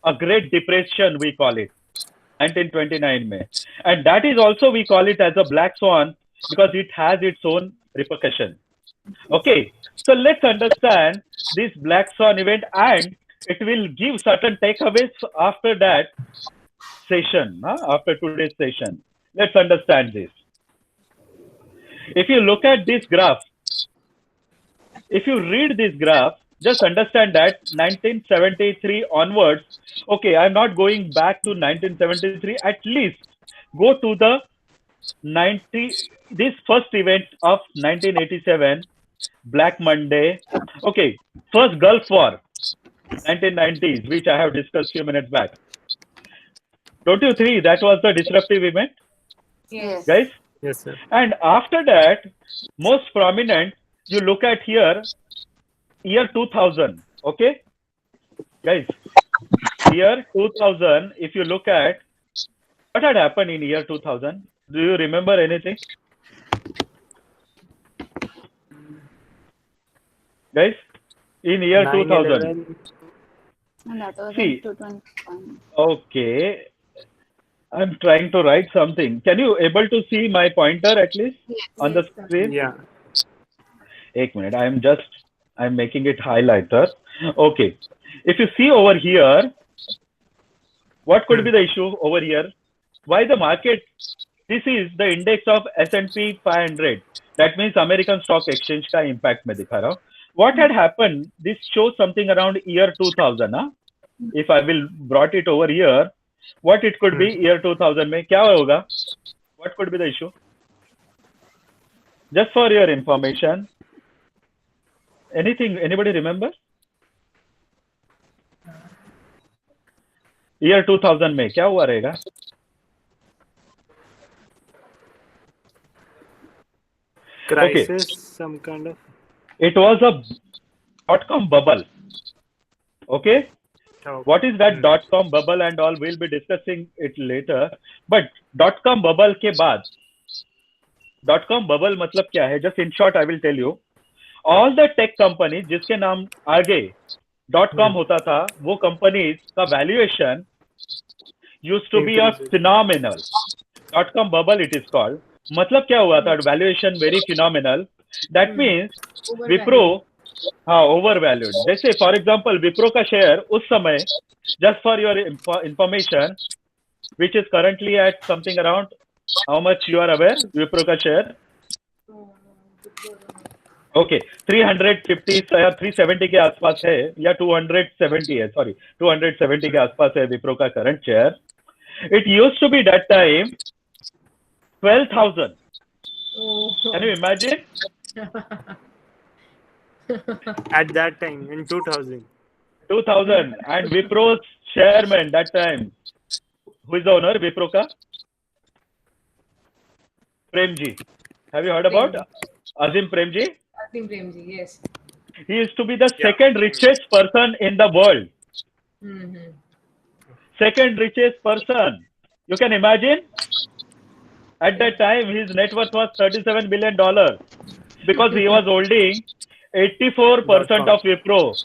a Great Depression. We call it 1929 May, and that is also we call it as a Black Swan because it has its own repercussion. Okay, so let's understand this Black Swan event and it will give certain takeaways after that session, after today's session. Let's understand this. If you look at this graph, if you read this graph, just understand that 1973 onwards, okay, I'm not going back to 1973, at least go to the this first event of 1987, Black Monday. Okay, first Gulf War, 1990s, which I have discussed few minutes back. Don't you think that was the disruptive event, Yes. guys? Yes, sir. And after that, most prominent, you look at here, year 2000. Okay, guys, year 2000. If you look at what had happened in year 2000, do you remember anything, guys? In year 2000. 9/11. And that was See. in 2021. Okay, I'm trying to write something. Can you able to see my pointer at least Yes. on the Yes, sir. screen? Yeah. एक minute. I'm making it highlighter. Okay. If you see over here, what could be the issue over here? Why the market? This is the index of S&P 500. That means American Stock Exchange का impact में दिखा रहा हूँ. What had happened? This shows something around year 2000. If I will brought it over here, what it could be year 2000 में क्या होगा? What could be the issue? Just for your information, anything, anybody remember? Year 2000 में क्या हुआ रहेगा? Crisis, some kind of. It was a dot-com bubble. Okay? What is that dot-com bubble and all? We'll be discussing it later. But dot-com bubble के बाद, dot-com bubble मतलब क्या है? Just in short, I will tell you. All the tech companies जिसके नाम आगे .com होता था, वो companies का valuation used to be a phenomenal. .com bubble it is called. मतलब क्या हुआ था? Valuation very phenomenal. That means Wipro overvalued. जैसे for example Wipro का share उस समय, just for your information, which is currently at something around, how much you are aware? Wipro का share? Okay, 350 या 370 के आसपास है या 270 है, sorry, 270 के आसपास है विप्रो का current share. It used to be that time 12,000. Can you imagine? At that time, in 2000. 2000. And Wipro's chairman that time, who is the owner, Wipro ka? Premji. Have you heard about Azim Premji? Azim Premji, yes. He used to be the second richest person in the world. Second richest person. You can imagine? At that time, his net worth was $37 billion because he was holding 84% of Wipro.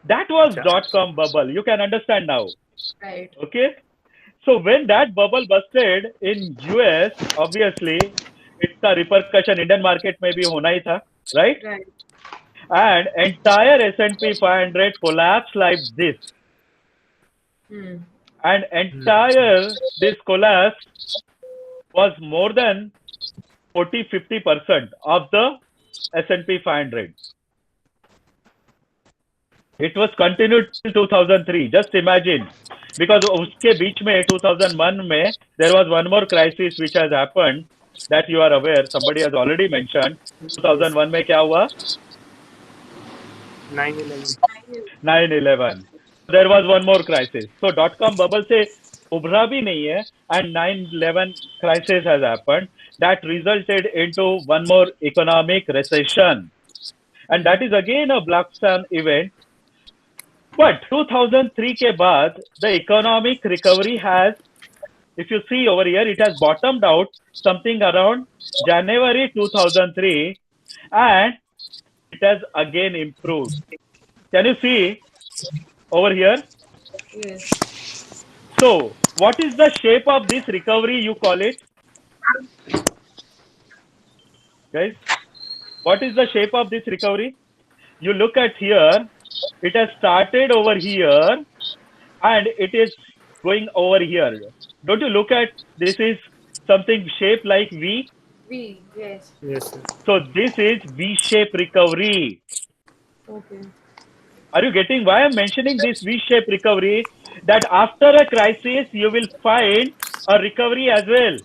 That was .com bubble. You can understand now. Right. Okay? So when that bubble busted in US, obviously, it's a repercussion. Indian market में भी होना ही था, right? Right. And entire S&P 500 collapsed like this. And entire this collapse was more than 40-50% of the S&P 500. It was continued till 2003. Just imagine, because उसके बीच में 2001 में there was one more crisis which has happened that you are aware. Somebody has already mentioned. 2001 में क्या हुआ? 9/11. 9/11. There was one more crisis. So .com bubble से उभरा भी नहीं है, and 9/11 crisis has happened that resulted into one more economic recession, and that is again a black swan event. But 2003 के बाद the economic recovery has, if you see over here, it has bottomed out something around January 2003, and it has again improved. Can you see over here? Yes. So, what is the shape of this recovery, you call it? Guys, what is the shape of this recovery? You look at here, it has started over here and it is going over here. Don't you look at this is something shaped like V? V, yes. Yes, sir. So, this is V-shape recovery. Okay. Are you getting why I'm mentioning this V-shaped recovery? That after a crisis, you will find a recovery as well.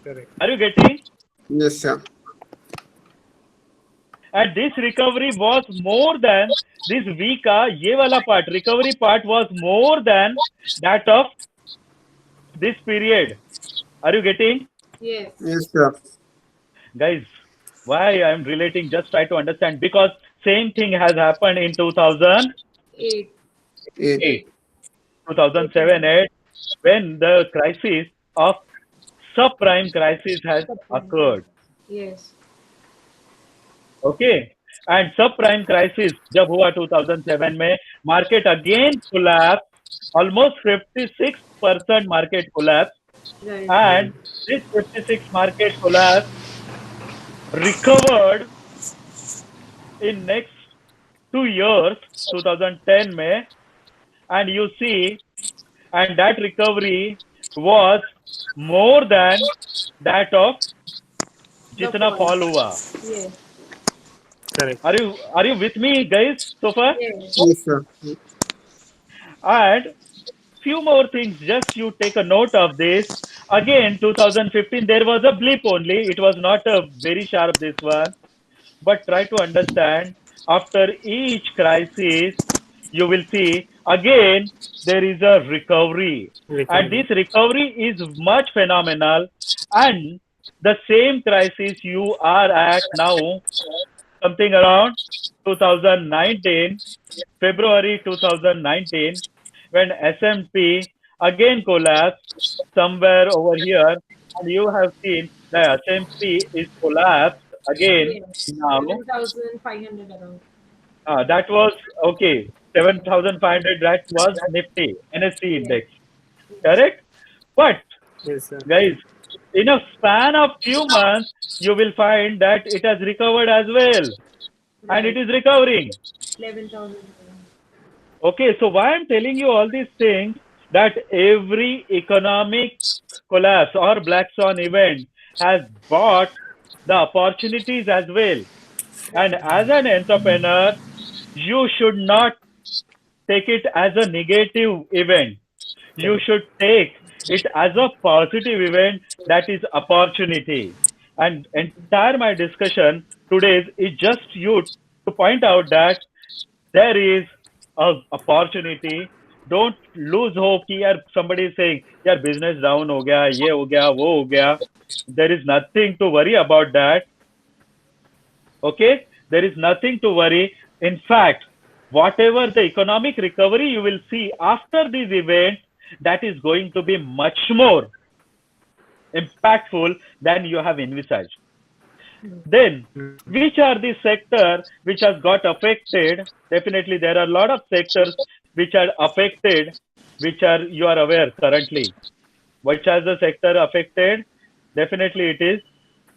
Correct. Are you getting? Yes, sir. And this recovery was more than this V ka ye wala part, recovery part was more than that of this period. Are you getting? Yes. Yes, sir. Guys, why I'm relating, just try to understand, because same thing has happened in 2008, 8. 2007, 8, when the crisis of subprime crisis has occurred. Yes. Okay, and subprime crisis जब हुआ 2007 में, market again collapsed, almost 56% market collapse, Right. and this 56 market collapse recovered in next 2 years, 2010 में, and you see, and that recovery was more than that of जितना fall हुआ. Yes. Correct. Are you with me, guys, so far? Yes. Yes, sir. And few more things, just you take a note of this. Again, 2015, there was a blip only. It was not a very sharp this one. But try to understand, after each crisis, you will see again there is a recovery. And Recovery. this recovery is much phenomenal. And the same crisis you are at now, something around 2019, February 2019, when S&P again collapsed somewhere over here, and you have seen the S&P is collapsed again Yes, now. 11,500 around. That was okay, 7,500. That was Nifty NSE Yes, index, yes, correct? But Yes, sir. guys, in a span of few months, you will find that it has recovered as well, and it right. is recovering. 11,000. Okay, so why I'm telling you all these things, that every economic collapse or black swan event has brought the opportunities as well. And as an entrepreneur, you should not take it as a negative event. You Correct. should take it as a positive event, that is opportunity. And entire my discussion today is just you to point out that there is a opportunity. Don't lose hope कि यार somebody is saying यार business down हो गया, ये हो गया, वो हो गया. There is nothing to worry about that. Okay, there is nothing to worry. In fact, whatever the economic recovery you will see after this event, that is going to be much more impactful than you have envisaged. Then, which are the sector which has got affected? Definitely, there are a lot of sectors which are affected, which are you are aware currently. Which has the sector affected? Definitely, it is.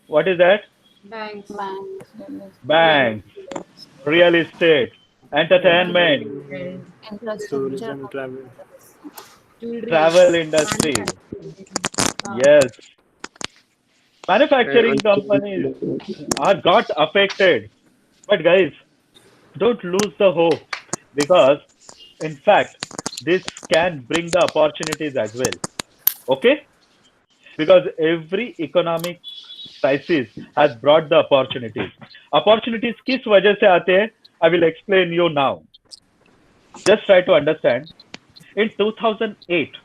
What is that? Banks, Banks, real real estate, Banks, estate, real estate, entertainment, Entertainment, infrastructure, tourism, travel. travel jewelries, industry. manufacturing. Yes, manufacturing companies Unfortunately. are got affected. But guys, don't lose the hope, because in fact this can bring the opportunities as well. Okay, because every economic crisis has brought the opportunities. Opportunities किस वजह से आते हैं? I will explain you now. Just try to understand. In 2008,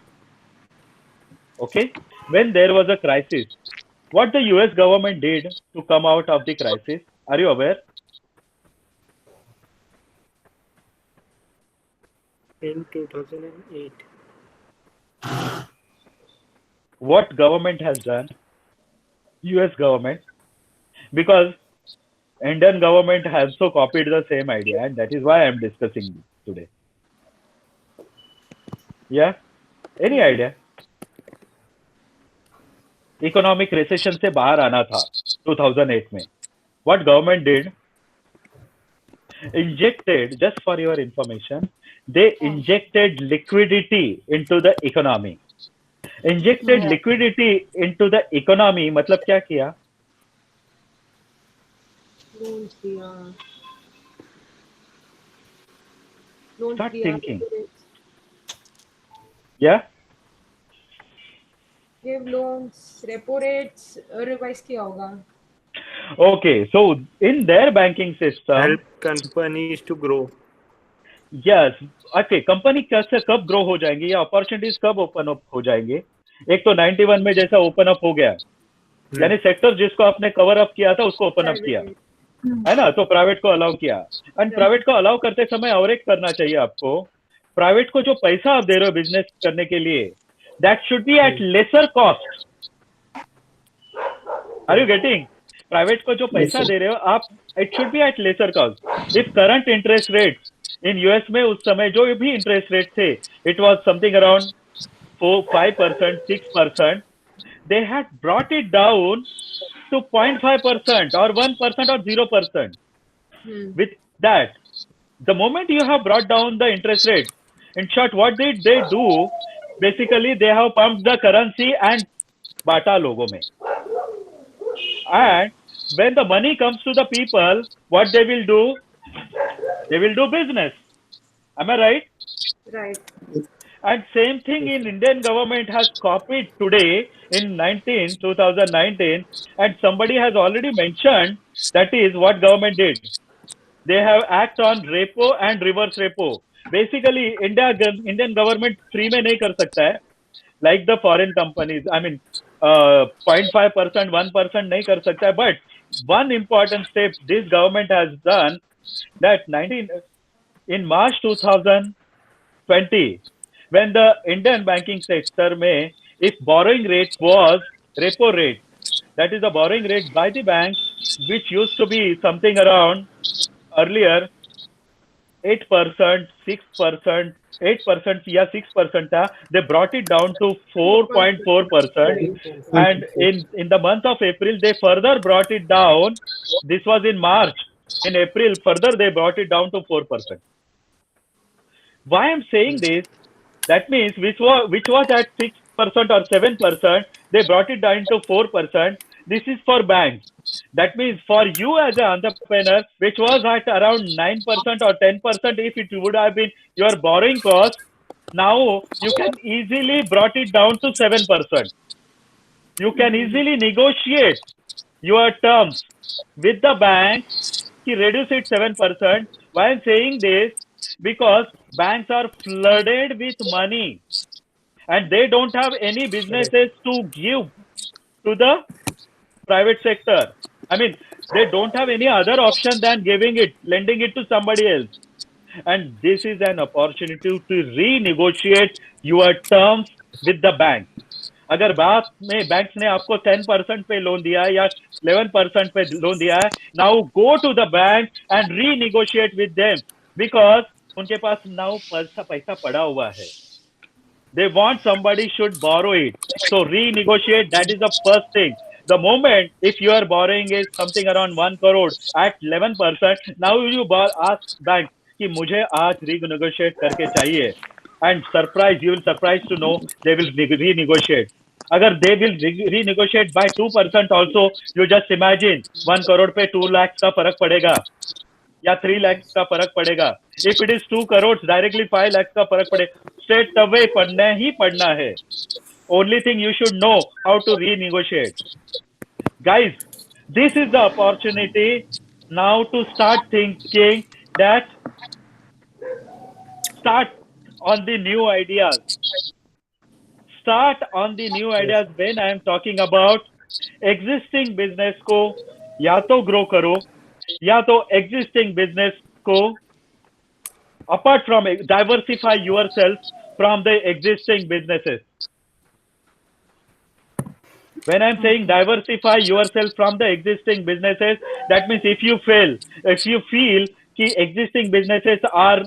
okay, when there was a crisis, what the US government did to come out of the crisis, are you aware? In 2008. What government has done? US government, because Indian government has also copied the same idea, and that is why I am discussing this today. Yeah, any idea? Economic recession से बाहर आना था 2008 में. What government did? Injected, just for your information, they injected liquidity into the economy. Injected yeah, liquidity into the economy मतलब क्या किया? Loans दिया, loans Start दिया, thinking. Yeah. give loans, repo rates revise किया होगा. Okay, so in their banking system, Help companies to grow. Yes okay, company कैसे कब grow हो जाएंगी या अपॉर्चुनिटीज कब ओपन अप हो जाएंगे? एक तो 91 में जैसा ओपन अप हो गया, यानी सेक्टर जिसको आपने कवर अप किया था उसको ओपन अप किया, है ना, तो प्राइवेट को अलाउ किया. एंड प्राइवेट को अलाउ करते समय और एक करना चाहिए आपको, प्राइवेट को जो पैसा आप दे रहे हो बिजनेस करने के लिए, that should be at lesser cost. Are you getting? Private को जो पैसा दे रहे हो आप, it should be at lesser cost. If current interest rate in US में उस समय जो भी इंटरेस्ट रेट थे, it was something around 5%, 6%, they had brought it down to 0.5% or 1% or 0%. With that, the moment you have brought down the interest rate, in short, what did they do? Basically, they have pumped the currency and bata logo mein. And when the money comes to the people, what they will do? They will do business. Am I right? Right. And same thing in Indian government has copied today in 2019, and somebody has already mentioned that is what government did. They have act on repo and reverse repo. Basically, Indian government free में नहीं कर सकता है, like the foreign companies. I mean, 0.5%, 1% नहीं कर सकता है. But one important step this government has done that in March 2020, when the Indian banking sector may, if borrowing rate was repo rate, that is the borrowing rate by the banks, which used to be something around earlier 8%, 6%, 8% yeah 6% they brought it down to 4.4%, and in the month of April they further brought it down. This was in March. In April further they brought it down to 4%. Why I'm saying this? That means which was at 6% or 7%, they brought it down to 4%. This is for banks. That means for you as an entrepreneur, which was at around 9% or 10%, if it would have been your borrowing cost, now you can easily brought it down to 7%. You can easily negotiate your terms with the bank to reduce it 7%. Why I'm saying this? Because banks are flooded with money and they don't have any businesses to give to the private sector. I mean, they don't have any other option than lending it to somebody else. And this is an opportunity to renegotiate your terms with the bank. अगर बात में banks ने आपको 10% पे loan दिया है या 11% पे लोन दिया है, now go to the bank and renegotiate with them, because उनके पास नाउ पैसा पड़ा हुआ है. They want somebody should borrow it. So renegotiate, that is the first thing. The moment if your borrowing is something around 1 crore at 11%, now you ask bank कि मुझे आज renegotiate करके चाहिए, and you will surprise to know they will renegotiate. अगर they will renegotiate by 2% also, you just imagine 1 crore पे 2 lakhs का फर्क पड़ेगा या 3 lakhs का फर्क पड़ेगा. If it is 2 crores, directly 5 lakhs का फर्क पड़ेगा. Straight away पढ़ना ही पढ़ना है. Only thing you should know how to renegotiate. Guys, this is the opportunity now to start thinking that start on the new ideas. Start on the new ideas when I am talking about existing business को या तो grow करो या तो existing business को apart from diversify yourself from the existing businesses. When I'm saying diversify yourself from the existing businesses, that means if you feel कि existing businesses are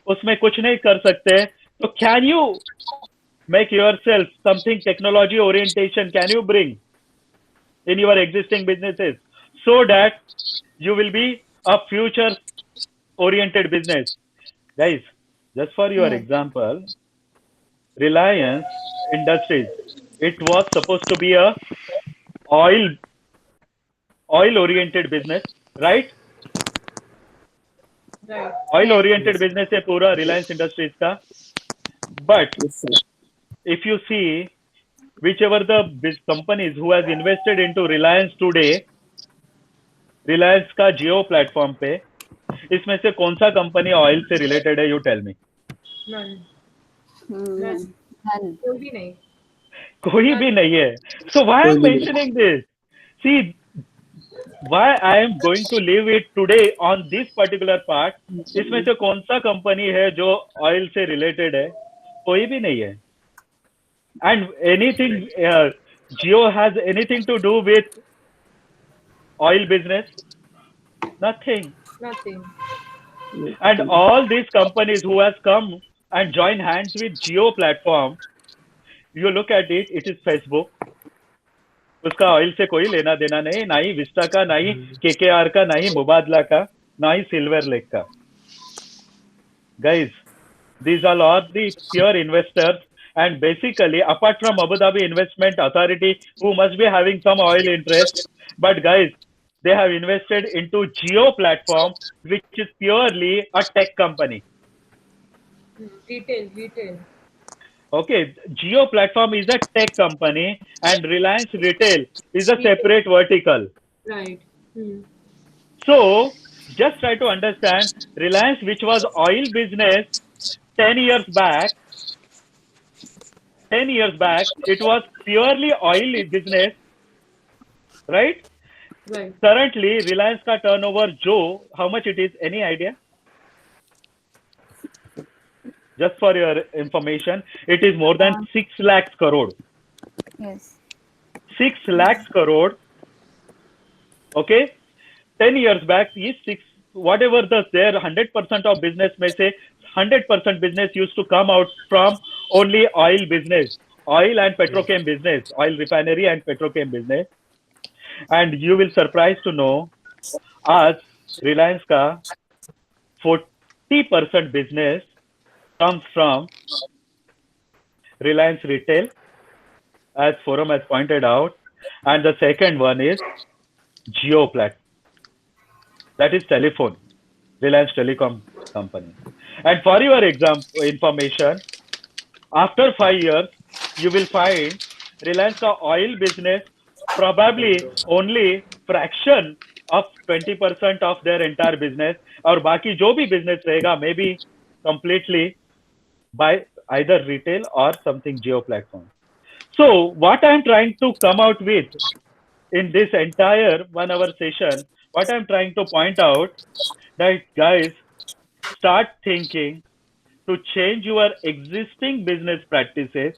उसमें कुछ नहीं कर सकते, तो can you make yourself something technology orientation can you bring in your existing businesses so that you will be a future oriented business. Guys, just for your example, Reliance Industries, it was supposed to be a oil oriented business, right? Right. Oil oriented business है पूरा Reliance Industries का. But if you see whichever the big companies who has invested into Reliance today, Reliance का Jio platform पे, इसमें से कौन सा company oil से रिलेटेड है? You tell me. कोई भी नहीं. कोई भी नहीं है. So why I'm mentioning this? See, why I am going to leave it today on this particular part. इसमें से कौन सा कंपनी है जो ऑयल से रिलेटेड है? कोई भी नहीं है. And anything Jio has anything to do with oil business? Nothing. And all these companies who has come and joined hands with Jio platform, you look at it, it is Facebook. उसका oil से कोई लेना देना नहीं, ना ही Vista का, ना ही KKR का, ना ही मुबादला का, ना ही सिल्वर लेक का. Guys, these are all the pure investors, and basically apart from Abu Dhabi Investment Authority who must be having some oil interest, but guys, they have invested into Jio platform, which is purely a tech company. Retail. Okay, Geo Platform is a tech company and Reliance Retail is a Retail. separate vertical. Right. So just try to understand Reliance, which was oil business 10 years back, 10 years back, it was purely oil business, right? Right. Currently, Reliance ka turnover, Joe, how much it is? Any idea? Just for your information, it is more than 6 lakhs crore. Yes. 6 lakhs crore. Okay. 10 years back, is 6, whatever the there 100% of business may say 100% business used to come out from only oil business, oil and petrochem business, oil refinery and petrochem business. And you will surprise to know as Reliance ka 40% business comes from Reliance Retail, as Forum has pointed out, and the second one is Geo Plat, that is telephone, Reliance Telecom company. And for your information, after 5 years, you will find Reliance का oil business probably only fraction of 20% of their entire business, और बाकी जो भी business रहेगा maybe completely by either retail or something geo platform. So what I'm trying to come out with in this entire 1 hour session, what I'm trying to point out that guys, start thinking to change your existing business practices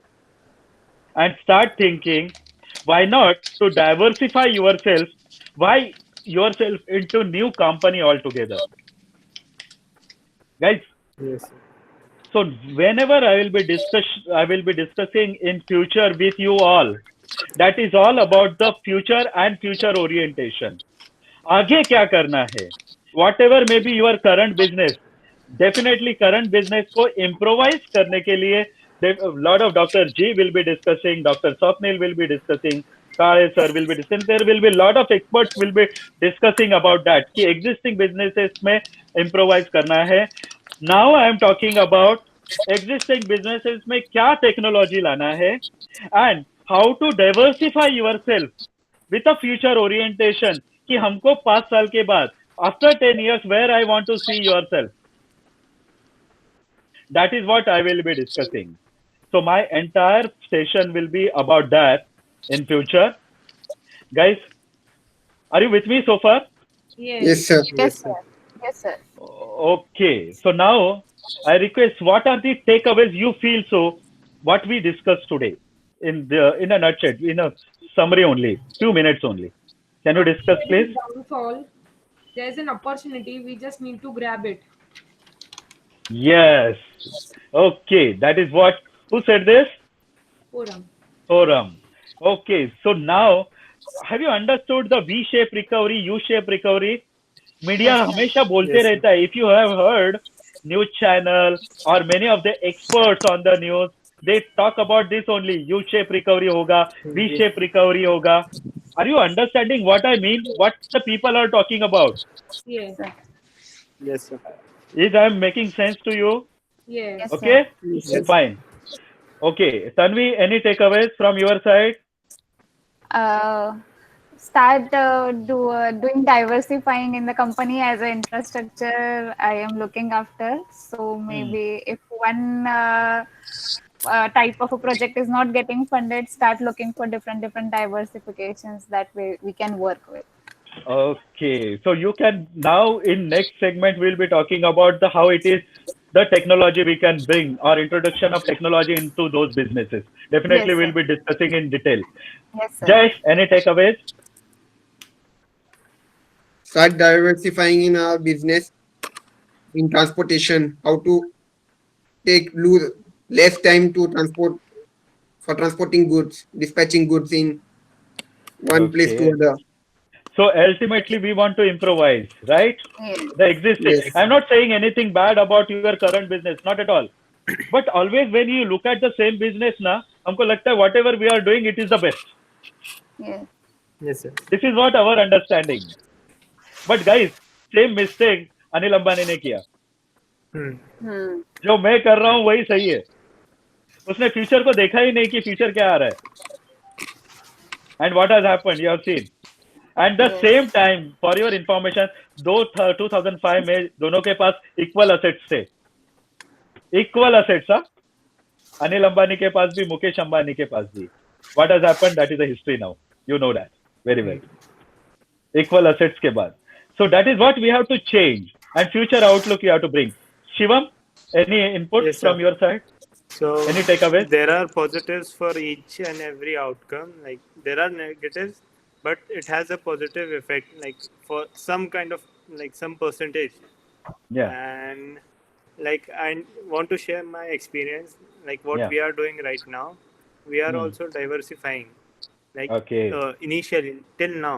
and start thinking why not to diversify yourself, why yourself into new company altogether, guys. Yes, sir. So whenever I will be discussing in future with you all, that is all about the future and future orientation. आगे क्या करना है, whatever may be your current business, definitely current business को improvise करने के लिए a lot of Dr. G will be discussing, Dr. Swapnil will be discussing, Kale sir will be discussing, there will be a lot of experts will be discussing about that कि existing businesses में improvise करना है. Now I am talking about existing businesses में क्या technology लाना है and how to diversify yourself with a future orientation कि हमको 5 साल के बाद after 10 years where I want to see yourself. That is what I will be discussing. So my entire session will be about that in future. Guys, are you with me so far? Yes, sir. Yes, sir. Yes, sir. Okay. So now I request, what are the takeaways you feel so what we discussed today in a nutshell, in a summary only, 2 minutes only. Can you discuss, please? Downfall. There's an opportunity. We just need to grab it. Yes. Okay. That is what. Who said this? Forum. Forum. Okay. So now, have you understood the V-shape recovery, U-shape recovery? Media Yes, sir. हमेशा बोलते Yes, sir. रहता है. If you have heard news channel or many of the experts on the news, they talk about this only. U-shape recovery होगा, V-shape recovery होगा. Are you understanding what I mean? What the people are talking about? Yes. Yes, sir. Is I am making sense to you? Yes. Yes, Okay, Yes. fine. Okay, Tanvi, any takeaways from your side? Start doing diversifying in the company as an infrastructure I am looking after. So maybe if one type of a project is not getting funded, start looking for different diversifications that we can work with. Okay, so you can now in next segment we'll be talking about the how it is the technology we can bring or introduction of technology into those businesses. Definitely Yes, we'll sir. be discussing in detail. Yes, sir. Jay, any takeaways? Start diversifying in our business in transportation. How to lose less time to transport for transporting goods, dispatching goods in one place to Okay. other. So ultimately we want to improvise, right? Yes. The existing. Yes. I'm not saying anything bad about your current business, not at all. But always when you look at the same business na, हमको लगता है whatever we are doing, it is the best. Yes. Yes, sir. This is what our understanding. But guys, same mistake Anil Ambani ने किया. Hmm. जो मैं कर रहा हूँ वही सही है. उसने फ्यूचर को देखा ही नहीं कि फ्यूचर क्या आ रहा है. And what has happened? You have seen. At the Yes. same time, for your information, दो 2005 में दोनों के पास इक्वल असेट्स थे. Equal assets. हाँ, अनिल अंबानी के पास भी, मुकेश अंबानी के पास भी. What has happened? That is a history now. You know that very well. Equal assets के बाद. So that is what we have to change. And future outlook you have to bring. Shivam, any input Yes, from sir. your side? So Any takeaways? there are positives for each and every outcome. Like there are negatives, but it has a positive effect. Like for some kind of like some percentage. Yeah. And like I want to share my experience. Like what Yeah. we are doing right now, we are Hmm. also diversifying. Like Okay. initially till now,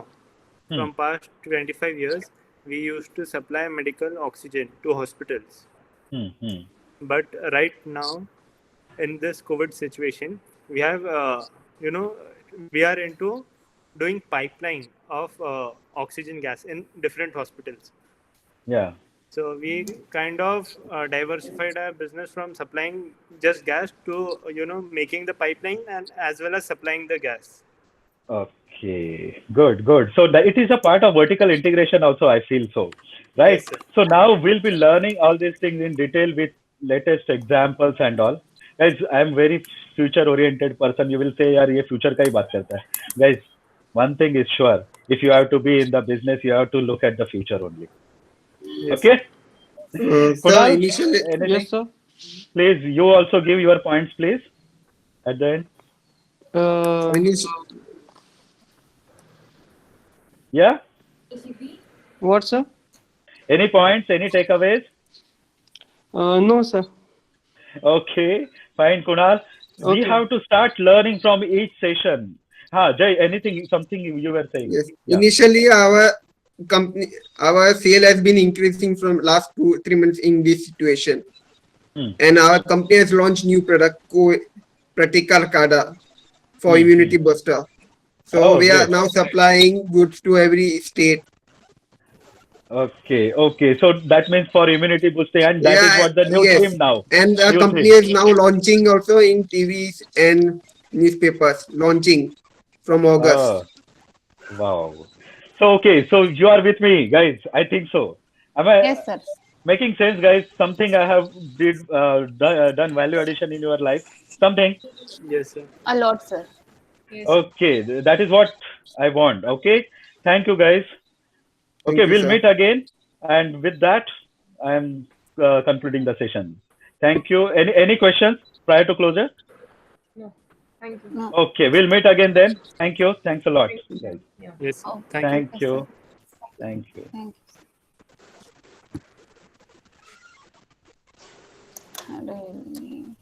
Hmm. from past 25 years, we used to supply medical oxygen to hospitals. Hmm. Hmm. But right now, in this COVID situation, we have, we are into doing pipeline of oxygen gas in different hospitals. Yeah. So we kind of diversified our business from supplying just gas to, making the pipeline and as well as supplying the gas. Okay, good, good. So it is a part of vertical integration also, I feel so, right? Yes, sir. So now we'll be learning all these things in detail with latest examples and all. Guys, I'm very future oriented person. You will say, यार ये future का ही बात करता है. Guys, one thing is sure. If you have to be in the business, you have to look at the future only. Yes, sir. Okay? Sir, Kunal, initially, anything? Yes, sir. Please, you also give your points, please, at the end. initi- Yeah? What, sir? Any points, any takeaways? No, sir. Okay, fine, Kunal. We Okay. have to start learning from each session. Ha, Jay, anything, something you were saying? yes, Yeah. initially our sale has been increasing from last 2-3 months in this situation. Hmm. And our company has launched new product called Pratikar Kada for Hmm, immunity booster. So Oh, we are great. now supplying goods to every state. Okay, okay. So that means for immunity boosting, and that is Yeah, what the new yes. theme now. And the New company theme. is now launching also in TVs and newspapers, launching from August. Oh, wow. So, okay, so you are with me, guys. I think so. Am I Yes, sir. making sense, guys? Something I have done value addition in your life? Something? Yes, sir. A lot, sir. Yes. Okay, that is what I want. Okay, thank you, guys. Thank Okay, you, we'll sir. meet again. And with that, I'm concluding the session. Thank you. Any questions prior to closure? No. Thank you. No. Okay, we'll meet again then. Thank you. Thanks a lot, Thank you. guys. Yeah. Yes, sir. Oh, Thank you. Thank yes, you. sir. Thank you. Thank you. How do you mean?